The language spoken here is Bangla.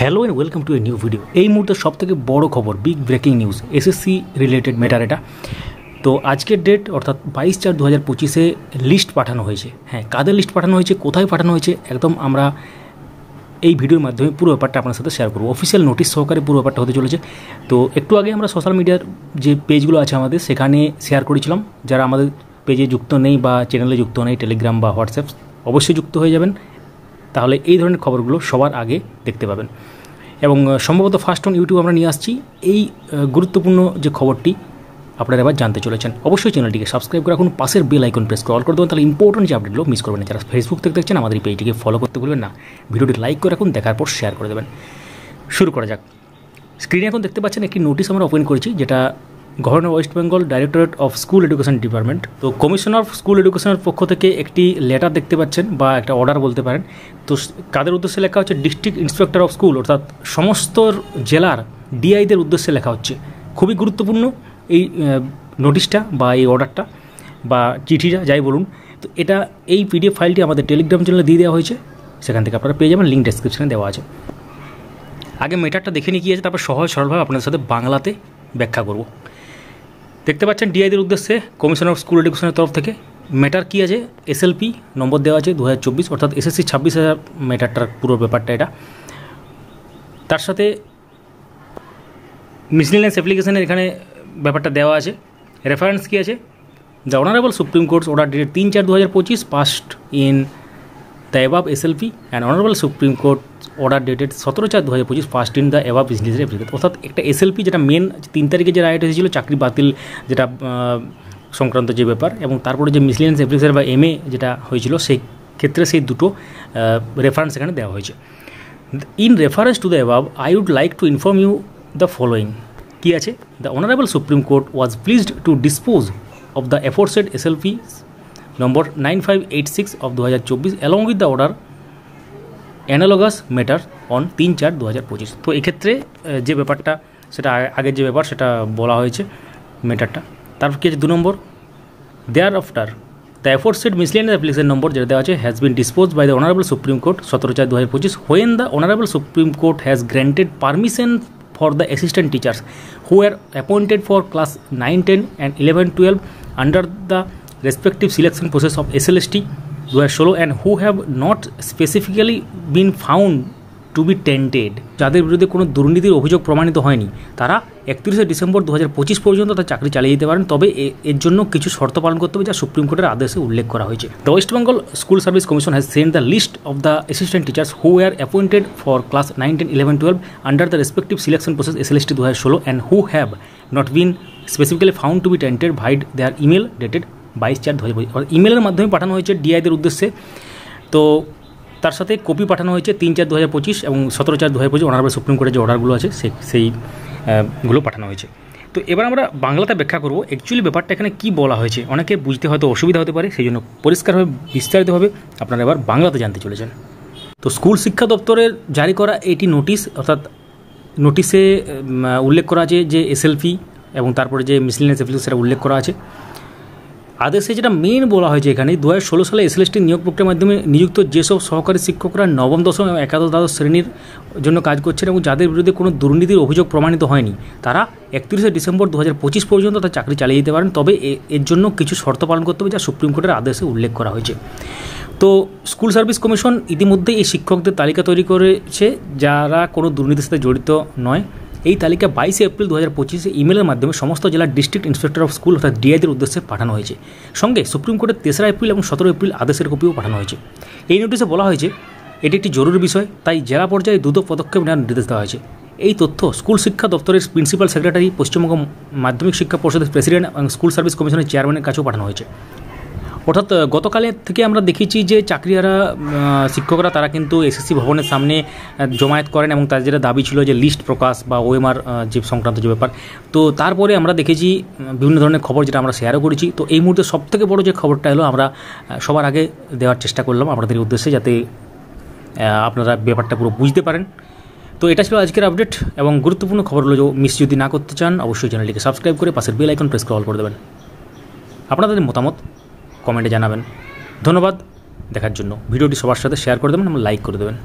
Hello and welcome to a new video. এই মুহূর্তে সবথেকে বড় খবর, big breaking news, SSC related matter এটা। তো আজকের ডেট অর্থাৎ 22/4/2025 লিস্ট পাঠানো হয়েছে। হ্যাঁ, কাদের লিস্ট পাঠানো হয়েছে, কোথায় পাঠানো হয়েছে, একদম আমরা এই ভিডিওর মাধ্যমে পুরো ব্যাপারটা আপনার সাথে শেয়ার করবো। অফিসিয়াল নোটিশ সহকারে পুরো ব্যাপারটা হতে চলেছে। তো একটু আগে আমরা সোশ্যাল মিডিয়ার যে পেজগুলো আছে আমাদের, সেখানে শেয়ার করেছিলাম। যারা আমাদের পেজে যুক্ত নেই বা চ্যানেলে যুক্ত নেই, টেলিগ্রাম বা হোয়াটসঅ্যাপ, অবশ্যই যুক্ত হয়ে যাবেন, তাহলে এই ধরনের খবরগুলো সবার আগে দেখতে পাবেন। এবং সম্ভবত ফার্স্ট অন ইউটিউব আমরা নিয়ে আসছি এই গুরুত্বপূর্ণ যে খবরটি আপনারা এবার জানতে চলেছেন। অবশ্যই চ্যানেলটিকে সাবস্ক্রাইব করে রাখুন, পাশের বেল আইকন প্রেস করে অল করে দেবেন, তাহলে ইম্পর্টেন্ট যে আপডেটগুলো মিস করবেন না। যারা ফেসবুক থেকে দেখছেন আমাদের এই পেজটিকে ফলো করতে ভুলবেন না, ভিডিওটি লাইক করে রাখুন, দেখার পর শেয়ার করে দেবেন। শুরু করা যাক। স্ক্রিনে এখন দেখতে পাচ্ছেন একটি নোটিশ আমরা ওপেন করেছি, যেটা governor West Bengal directorate of school education department. তো কমিশনার অফ স্কুল এডুকেশনের পক্ষ থেকে একটি লেটার দেখতে পাচ্ছেন, বা একটা অর্ডার বলতে পারেন। তো কাদের উদ্দেশ্যে লেখা হচ্ছে? ডিস্ট্রিক্ট ইন্সপেক্টর অফ স্কুল, অর্থাৎ সমস্ত জেলার ডিআইদের উদ্দেশ্যে লেখা হচ্ছে। খুবই গুরুত্বপূর্ণ এই নোটিশটা বা এই অর্ডারটা বা চিঠিটা, যাই বলুন। তো এটা এই পিডিএফ ফাইলটি আমাদের টেলিগ্রাম চ্যানেলে দিয়ে দেওয়া হয়েছে, সেখান থেকে আপনারা পেয়ে যাবেন, লিঙ্ক ডেসক্রিপশনে দেওয়া আছে। আগে ম্যাটারটা দেখে নিয়ে গিয়েছে, তারপর সহজ সরলভাবে আপনাদের সাথে বাংলাতে ব্যাখ্যা করব। দেখতে পাচ্ছেন ডিআইদের উদ্দেশ্যে কমিশনার অফ স্কুল এডুকেশনের তরফ থেকে ম্যাটার কী আছে, এসএলপি নম্বর দেওয়া আছে 2024, অর্থাৎ এসএসসি 26,000 ম্যাটারটার পুরো ব্যাপারটা এটা। তার সাথে মিসলিনিয়াস অ্যাপ্লিকেশনের এখানে ব্যাপারটা দেওয়া আছে। রেফারেন্স কী আছে? The honourable Supreme Court's order dated 3/4/2025 passed in the above SLP and Honourable supreme Court order dated 17/4/2025 passed in the above business application. অর্থাৎ একটা এসএলপি, যেটা মেন 3 তারিখে যে রাইট এসেছিল চাকরি বাতিল যেটা সংক্রান্ত যে ব্যাপার, এবং তারপরে যে মিসলিনিয়াস অ্যাপ্লিকেশন বা এমএ যেটা হয়েছিল, সেই ক্ষেত্রে সেই দুটো রেফারেন্স এখানে দেওয়া হয়েছে। In reference to the above I would like to inform you the following. কী আছে? The honourable supreme court was pleased to dispose of the aforesaid SLP number 9586 of 2024 along with the order analogous matter on 3/4/2025। তো এক্ষেত্রে যে ব্যাপারটা, সেটা আগের যে ব্যাপার সেটা বলা হয়েছে ম্যাটারটা। তারপর কি আছে 2 নম্বর, thereafter the aforesaid miscellaneous application number যেটা দেওয়া আছে has been disposed by the honorable supreme court 17/4/2025 when the honorable supreme court has granted permission for the assistant teachers who were appointed for class 9, 10 and 11, 12 under the respective selection process of SLST 2016 and who have not specifically been found to be tainted, যাদের বিরুদ্ধে কোনো দুর্নীতির অভিযোগ প্রমাণিত হয়নি, তারা 31 ডিসেম্বর 2025 পর্যন্ত তার চাকরি চালিয়ে যেতে পারেন। তবে এর জন্য কিছু শর্ত পালন করতে হবে, যা সুপ্রিম কোর্টের আদেশে উল্লেখ করা হয়েছে। The West Bengal School Service Commission has sent the list of the assistant teachers who are appointed for class 9, 10, 11, 12 under the respective selection process SLST 2016 and who have not been specifically found to be tainted via their email dated 22/4/2025। ইমেলের মাধ্যমে পাঠানো হয়েছে ডিআইদের উদ্দেশ্যে। তো তার সাথে কপি পাঠানো হয়েছে 3/4/2025 এবং 17/4/2025 অনারেবল সুপ্রিম কোর্টের যে অর্ডারগুলো আছে সেইগুলো পাঠানো হয়েছে। তো এবার আমরা বাংলাতে ব্যাখ্যা করব অ্যাকচুয়ালি ব্যাপারটা এখানে কী বলা হয়েছে। অনেকে বুঝতে হয়তো অসুবিধা হতে পারে, সেই জন্য পরিষ্কারভাবে বিস্তারিতভাবে আপনারা এবার বাংলাতে জানতে চলেছেন। তো স্কুল শিক্ষা দপ্তরের জারি করা এটি নোটিশ, অর্থাৎ নোটিশে উল্লেখ করা আছে যে এসএলপি এবং তারপরে যে মিসলিনিয়াস অ্যাপ্লিকেশন সেটা উল্লেখ করা আছে। আদেশে যেটা মেন বলা হয়েছে এখানে, 2016 সালে SLST নিয়োগ প্রক্রিয়ার মাধ্যমে নিযুক্ত যেসব সহকারী শিক্ষকরা নবম, দশম এবং একাদশ, দ্বাদশ শ্রেণীর জন্য কাজ করছেন এবং যাদের বিরুদ্ধে কোনো দুর্নীতির অভিযোগ প্রমাণিত হয়নি, তারা 31 ডিসেম্বর 2025 পর্যন্ত তার চাকরি চালিয়ে যেতে পারেন। তবে এর জন্য কিছু শর্ত পালন করতে হবে, যা সুপ্রিম কোর্টের আদেশে উল্লেখ করা হয়েছে। তো স্কুল সার্ভিস কমিশন ইতিমধ্যেই এই শিক্ষকদের তালিকা তৈরি করেছে, যারা কোনো দুর্নীতির সাথে জড়িত নয়। এই তালিকা 22 এপ্রিল 2025 ইমেলের মাধ্যমে সমস্ত জেলার ডিস্ট্রিক্ট ইন্সপেক্টর অফ স্কুল অর্থাৎ ডিআইদের উদ্দেশ্যে পাঠানো হয়েছে। সঙ্গে সুপ্রিম কোর্টের 3 এপ্রিল এবং 17 এপ্রিল আদেশের কপিও পাঠানো হয়েছে। এই নোটিশে বলা হয়েছে এটি একটি জরুরি বিষয়, তাই জেলা পর্যায়ে দ্রুত পদক্ষেপ নেওয়ার নির্দেশ দেওয়া হয়েছে। এই তথ্য স্কুল শিক্ষা দপ্তরের প্রিন্সিপাল সেক্রেটারি, পশ্চিমবঙ্গ মাধ্যমিক শিক্ষা পর্ষদের প্রেসিডেন্ট এবং স্কুল সার্ভিস কমিশনের চেয়ারম্যানের কাছেও পাঠানো হয়েছে। অর্থাৎ গতকালের থেকে আমরা দেখেছি যে চাকরিহারা শিক্ষকরা তারা কিন্তু এসএসসি ভবনের সামনে জমায়েত করেন এবং তাদের যেটা দাবি ছিল যে লিস্ট প্রকাশ বা ওএমআর যে সংক্রান্ত যে ব্যাপার। তো তারপরে আমরা দেখেছি বিভিন্ন ধরনের খবর, যেটা আমরা শেয়ারও করেছি। তো এই মুহূর্তে সবথেকে বড় যে খবরটা এলো, আমরা সবার আগে দেওয়ার চেষ্টা করলাম আপনাদের উদ্দেশ্যে, যাতে আপনারা ব্যাপারটা পুরো বুঝতে পারেন। তো এটা ছিল আজকের আপডেট, এবং গুরুত্বপূর্ণ খবরগুলো মিস যদি না করতে চান, অবশ্যই চ্যানেলটিকে সাবস্ক্রাইব করে পাশের বেল আইকন প্রেস করে দেবেন। আপনাদের মতামত কমেন্টে জানাবেন। ধন্যবাদ দেখার জন্য। ভিডিওটি সবার সাথে শেয়ার করে দেবেন এবং লাইক করে দেবেন।